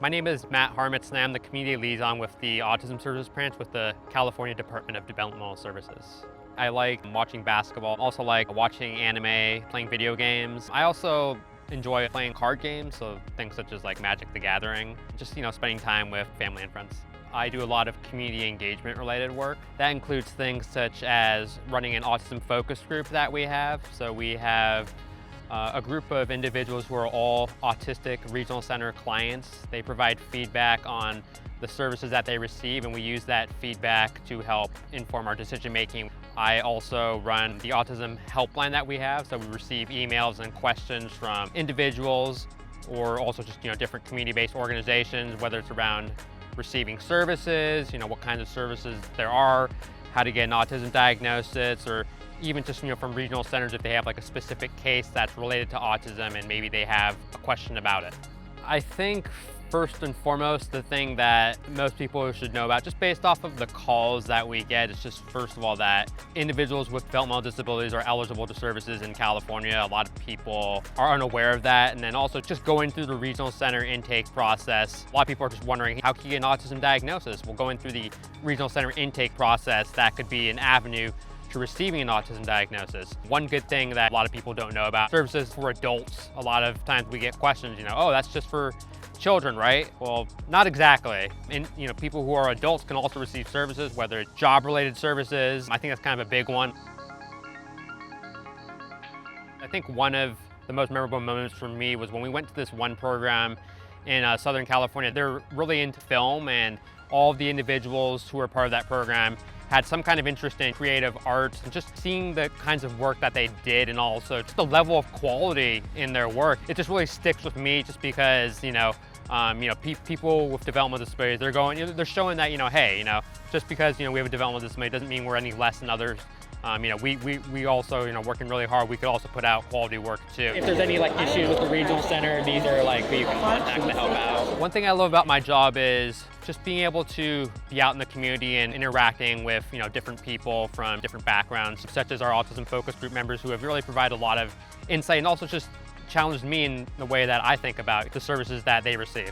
My name is Matt Harmetz, and I'm the community liaison with the Autism Services Branch with the California Department of Developmental Services. I like watching basketball, also like watching anime, playing video games. I also enjoy playing card games, so things such as like Magic the Gathering, just spending time with family and friends. I do a lot of community engagement related work. That includes things such as running an autism focus group that we have. So we have a group of individuals who are all autistic regional center clients. They provide feedback on the services that they receive, and we use that feedback to help inform our decision making. I also run the autism helpline that we have, so we receive emails and questions from individuals or also just different community-based organizations, whether it's around receiving services, what kinds of services there are, how to get an autism diagnosis, or even just from regional centers if they have like a specific case that's related to autism and maybe they have a question about it. I think first and foremost, the thing that most people should know about, just based off of the calls that we get, is just first of all that individuals with developmental disabilities are eligible to services in California. A lot of people are unaware of that. And then also just going through the regional center intake process, a lot of people are just wondering, how can you get an autism diagnosis? Well, going through the regional center intake process, that could be an avenue to receiving an autism diagnosis. One good thing that a lot of people don't know about services for adults, a lot of times we get questions, oh, that's just for children, right? Well, not exactly. And people who are adults can also receive services, whether it's job-related services. I think that's kind of a big one. I think one of the most memorable moments for me was when we went to this one program in Southern California. They're really into film, and all of the individuals who were part of that program had some kind of interest in creative arts, and just seeing the kinds of work that they did and also just the level of quality in their work. It just really sticks with me just because, people with developmental disabilities, they're showing that, hey, just because, we have a developmental disability doesn't mean we're any less than others. We also, working really hard, we could also put out quality work too. If there's any issues with the regional center, these are who you can contact to help out. One thing I love about my job is just being able to be out in the community and interacting with, different people from different backgrounds, such as our autism focus group members who have really provided a lot of insight and also just challenged me in the way that I think about the services that they receive.